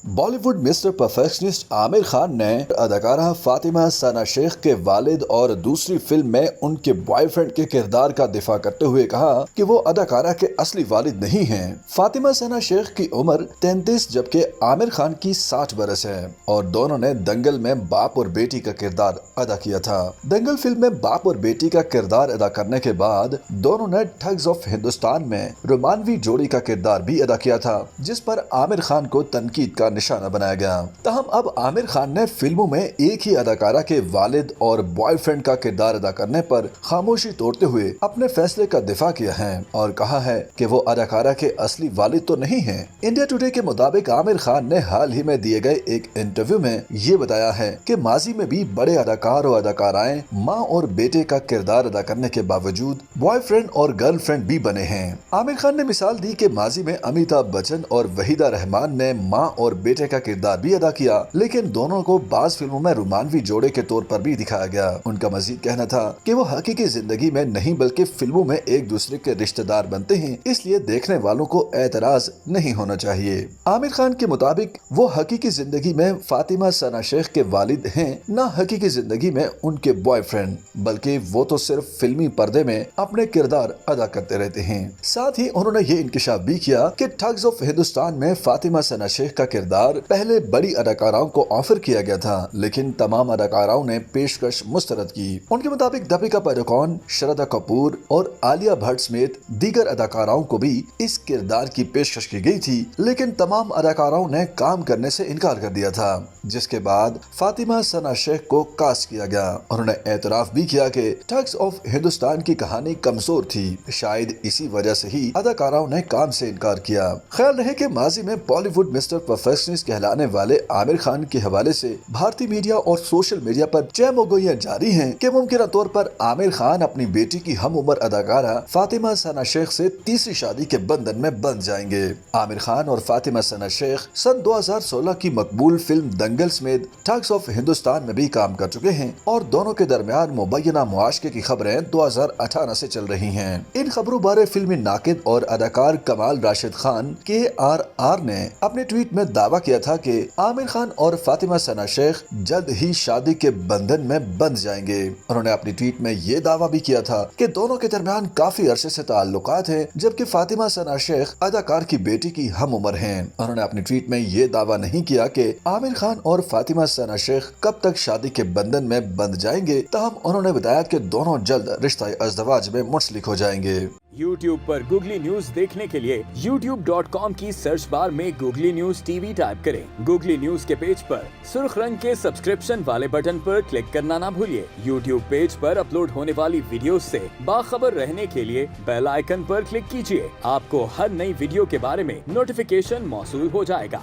Bollywood mister perfectionist Aamir Khan ने अदाकारा फातिमा सना शेख के वालिद और दूसरी फिल्म में उनके बॉयफ्रेंड के किरदार का दिफा करते हुए कहा कि वो अदाकारा के असली वालिद नहीं हैं। फातिमा सना शेख की उम्र 33 जबकि आमिर खान की 60 बरस है और दोनों ने दंगल में बाप और बेटी का किरदार अदा किया था। दंगल फिल्म में बाप और बेटी का किरदार अदा करने के बाद दोनों ने ठग्स ऑफ हिंदुस्तान में रोमानवी जोड़ी का किरदार भी अदा किया था, जिस पर आमिर खान को तनकीद का निशाना बनाया गया। तहम अब आमिर खान ने फिल्मों में एक ही अदाकारा के वालिद और बॉयफ्रेंड का किरदार अदा करने पर खामोशी तोड़ते हुए अपने फैसले का दिफा किया है और कहा है कि वो अदाकारा के असली वालिद तो नहीं हैं। इंडिया टुडे के मुताबिक आमिर खान ने हाल ही में दिए गए एक इंटरव्यू में ये बताया है कि माजी में भी बड़े अदाकार और अदाकाराएं माँ और बेटे का किरदार अदा करने के बावजूद बॉयफ्रेंड और गर्लफ्रेंड भी बने हैं। आमिर खान ने मिसाल दी कि माजी में अमिताभ बच्चन और वहीदा रहमान ने माँ और बेटे का किरदार भी अदा किया, लेकिन दोनों को बाज फिल्मों में रोमानवी जोड़े के तौर पर भी दिखाया गया। उनका मजीद कहना था कि वो हकीकी जिंदगी में नहीं बल्कि फिल्मों में एक दूसरे के रिश्तेदार बनते हैं, इसलिए देखने वालों को एतराज नहीं होना चाहिए। आमिर खान के मुताबिक वो हकीकी जिंदगी में फातिमा सना शेख के वालिद हैं, न हकीकी जिंदगी में उनके बॉयफ्रेंड, बल्कि वो तो सिर्फ फिल्मी पर्दे में अपने किरदार अदा करते रहते हैं। साथ ही उन्होंने ये इंकशाफ भी किया कि ठग्स ऑफ हिंदुस्तान में फातिमा सना शेख का किरदार पहले बड़ी अदाकाराओं को ऑफर किया गया था, लेकिन तमाम अदाकाराओं ने पेशकश मुस्तरद की। उनके मुताबिक दीपिका पादुकोण, श्रद्धा कपूर और आलिया भट्ट समेत दीगर अदाकाराओं को भी इस किरदार की पेशकश की गई थी, लेकिन तमाम अदाकाराओं ने काम करने से इनकार कर दिया था, जिसके बाद फातिमा सना शेख को कास्ट किया गया। उन्होंने एतराफ भी किया कि ठग्स ऑफ हिंदुस्तान की कहानी कमजोर थी, शायद इसी वजह से ही अदाकाराओं ने काम से इनकार किया। ख्याल रहे कि माजी में बॉलीवुड मिस्टर परफेक्शनिस्ट कहलाने वाले आमिर खान के हवाले से भारतीय मीडिया और सोशल मीडिया पर चहमगोइयां जारी हैं कि मुमकिन तौर पर आमिर खान अपनी बेटी की हम उम्र अदाकारा फातिमा सना शेख से तीसरी शादी के बंधन में बंध जाएंगे। आमिर खान और फातिमा सना शेख सन 2016 की मकबूल फिल्म दंगल समेत ठग्स ऑफ हिंदुस्तान में भी काम कर चुके हैं और दोनों के दरमियान मुबैना मुआशके की खबरें 2018 से चल रही हैं। इन खबरों बारे फिल्मी नाकिद और अदाकार कमाल राशिद खान KRR ने अपने ट्वीट में दावा किया था कि आमिर खान और फातिमा सना शेख जल्द ही शादी के बंधन में बंध जाएंगे। उन्होंने अपनी ट्वीट में ये दावा भी किया था कि दोनों के दरमियान काफी अरसे से ताल्लुकात हैं, जबकि फातिमा सना शेख अदाकार की बेटी की हम उम्र हैं। उन्होंने अपनी ट्वीट में ये दावा नहीं किया कि आमिर खान और फातिमा सना शेख कब तक शादी के बंधन में बंध जाएंगे, तहम उन्होंने बताया कि दोनों जल्द रिश्ता अज़दवाज में मुंसलिक हो जाएंगे। YouTube पर गूगली न्यूज देखने के लिए youtube.com की सर्च बार में गूगली न्यूज TV टाइप करें। गूगली न्यूज के पेज पर सुर्ख रंग के सब्सक्रिप्शन वाले बटन पर क्लिक करना ना भूलिए। YouTube पेज पर अपलोड होने वाली वीडियोस से बाखबर रहने के लिए बेल आइकन पर क्लिक कीजिए। आपको हर नई वीडियो के बारे में नोटिफिकेशन मौसूल हो जाएगा।